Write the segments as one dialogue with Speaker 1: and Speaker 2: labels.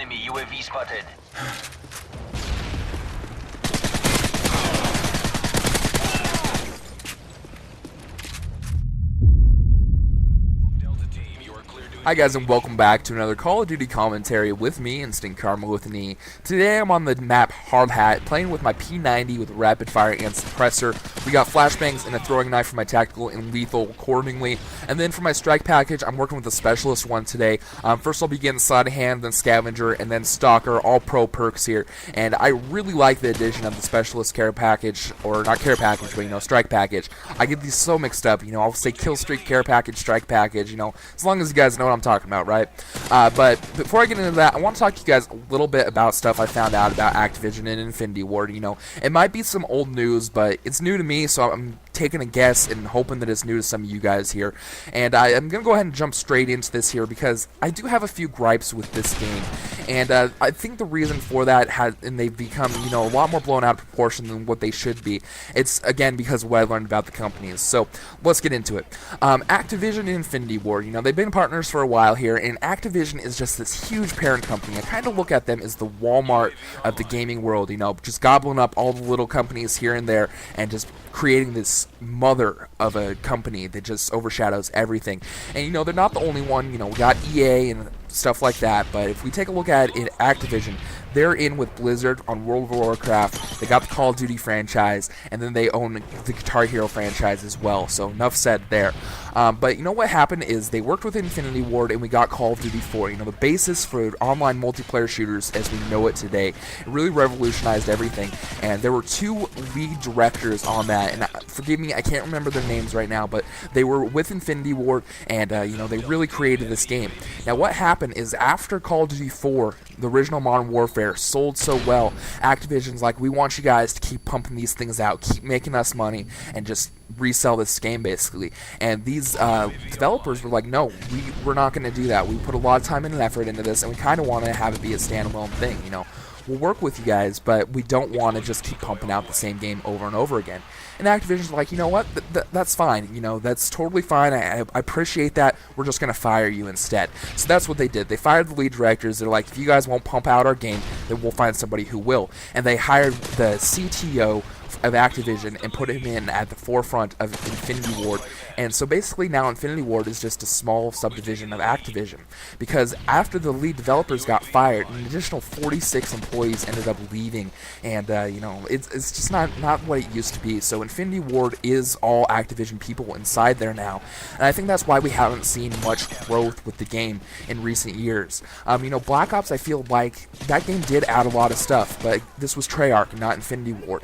Speaker 1: Enemy UAV spotted.
Speaker 2: Hi guys, and welcome back to another Call of Duty commentary with me, InstentKarma with an E. Today I'm on the map Hard Hat, playing with my P90 with rapid fire and suppressor. We got flashbangs and a throwing knife for my tactical and lethal accordingly. And then for my strike package, I'm working with the specialist one today. First I'll begin sleight of hand, then scavenger, and then stalker, all pro perks here. And I really like the addition of the specialist care package, or not care package, but strike package. I get these so mixed up, I'll say kill streak, care package, strike package, as long as you guys know what I'm talking about, right? But before I get into that, I want to talk to you guys a little bit about stuff I found out about Activision and Infinity Ward. It might be some old news, but it's new to me, so I'm taking a guess and hoping that it's new to some of you guys here. And I'm going to go ahead and jump straight into this here because I do have a few gripes with this game. And I think the reason for that and they've become, a lot more blown out of proportion than what they should be. It's, again, because of what I learned about the companies. So let's get into it. Activision and Infinity Ward, they've been partners for a while here, and Activision is just this huge parent company. I kind of look at them as the Walmart of the gaming world, just gobbling up all the little companies here and there and just creating this mother of a company that just overshadows everything. And they're not the only one. We got EA and stuff like that, but if we take a look at it, Activision, they're in with Blizzard on World of Warcraft. They got the Call of Duty franchise, and then they own the Guitar Hero franchise as well. So enough said there. But what happened is they worked with Infinity Ward, and we got Call of Duty 4. The basis for online multiplayer shooters as we know it today. It really revolutionized everything. And there were two lead directors on that, and forgive me, I can't remember their names right now, but they were with Infinity Ward, and they really created this game. Now what happened is after Call of Duty 4, the original Modern Warfare, sold so well, Activision's like, we want you guys to keep pumping these things out, keep making us money, and just resell this game basically. And these developers were like, no, we're not going to do that. We put a lot of time and effort into this, and we kind of want to have it be a standalone thing. We'll work with you guys, but we don't want to just keep pumping out the same game over and over again. And Activision's like, you know what, that's fine, that's totally fine, I appreciate that, we're just going to fire you instead. So that's what they did. They fired the lead directors. They're like, if you guys won't pump out our game, then we'll find somebody who will. And they hired the CTO of Activision and put him in at the forefront of Infinity Ward. And so basically now Infinity Ward is just a small subdivision of Activision, because after the lead developers got fired, an additional 46 employees ended up leaving, and it's just not what it used to be. So Infinity Ward is all Activision people inside there now, and I think that's why we haven't seen much growth with the game in recent years. Black Ops, I feel like that game did add a lot of stuff, but this was Treyarch, not Infinity Ward.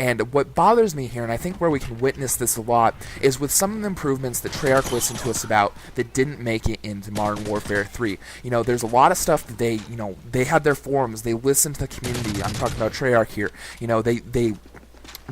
Speaker 2: And what bothers me here, and I think where we can witness this a lot, is with some of the improvements that Treyarch listened to us about that didn't make it into Modern Warfare 3. There's a lot of stuff that they had their forums, they listened to the community. I'm talking about Treyarch here. They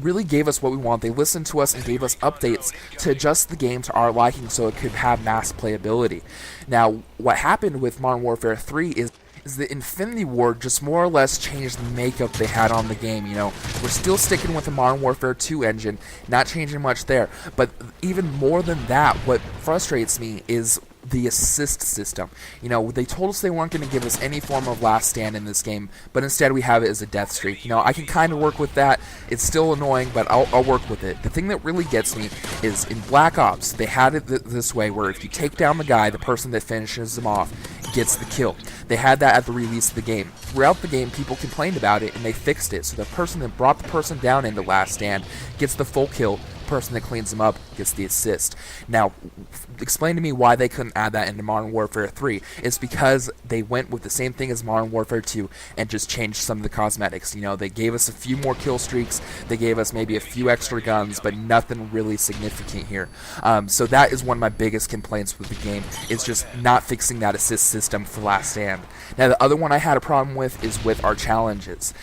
Speaker 2: really gave us what we want. They listened to us and gave us updates to adjust the game to our liking so it could have mass playability. Now, what happened with Modern Warfare 3 is the Infinity Ward just more or less changed the makeup they had on the game. We're still sticking with the Modern Warfare 2 engine, not changing much there. But even more than that, what frustrates me is the assist system. They told us they weren't going to give us any form of last stand in this game, but instead we have it as a death streak. I can kind of work with that. It's still annoying, but I'll work with it. The thing that really gets me is in Black Ops, they had it this way where if you take down the guy, the person that finishes him off gets the kill. They had that at the release of the game. Throughout the game, people complained about it, and they fixed it. So the person that brought the person down into last stand gets the full kill. The person that cleans them up gets the assist. Now, explain to me why they couldn't add that into Modern Warfare 3. It's because they went with the same thing as Modern Warfare 2 and just changed some of the cosmetics. They gave us a few more kill streaks, they gave us maybe a few extra guns, but nothing really significant here. So that is one of my biggest complaints with the game, is just not fixing that assist system for last stand. Now, the other one I had a problem with is with our challenges.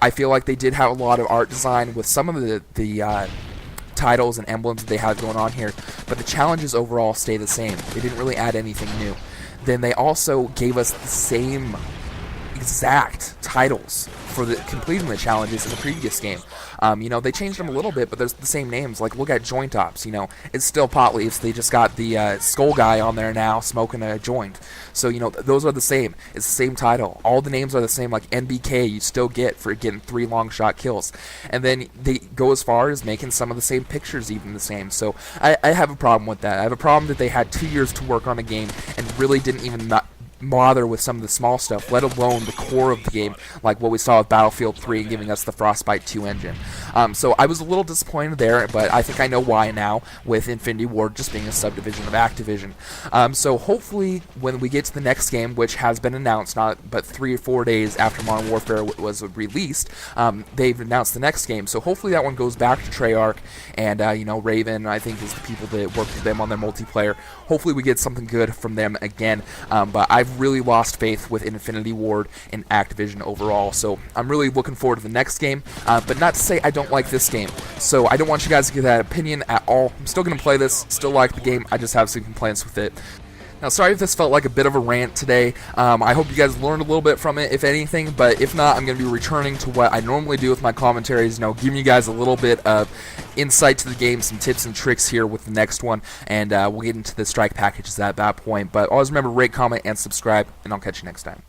Speaker 2: I feel like they did have a lot of art design with some of the titles and emblems that they have going on here, but the challenges overall stay the same. They didn't really add anything new. Then they also gave us the same exact titles for the completing the challenges in the previous game. You know, they changed them a little bit, but there's the same names. Like, look at Joint Ops, you know, it's still Pot Leaves. They just got the Skull guy on there now smoking a joint. So, you know, those are the same. It's the same title. All the names are the same, like NBK you still get for getting 3 long shot kills. And then they go as far as making some of the same pictures even the same. So I have a problem with that. I have a problem that they had 2 years to work on a game and really didn't even bother with some of the small stuff, let alone the core of the game, like what we saw with Battlefield 3 giving us the Frostbite 2 engine. So I was a little disappointed there, but I think I know why now, with Infinity Ward just being a subdivision of Activision. So hopefully when we get to the next game, which has been announced, not but 3 or 4 days after Modern Warfare was released, they've announced the next game. So hopefully that one goes back to Treyarch, and you know, Raven, I think, is the people that work with them on their multiplayer. Hopefully we get something good from them again, but I've really lost faith with Infinity Ward and Activision overall, so I'm really looking forward to the next game, but not to say I don't like this game. So I don't want you guys to get that opinion at all. I'm still going to play this, still like the game, I just have some complaints with it. Now, sorry if this felt like a bit of a rant today. I hope you guys learned a little bit from it, if anything, but if not, I'm going to be returning to what I normally do with my commentaries, you know, giving you guys a little bit of insight to the game, some tips and tricks here with the next one, and we'll get into the strike packages at that point. But always remember, rate, comment, and subscribe, and I'll catch you next time.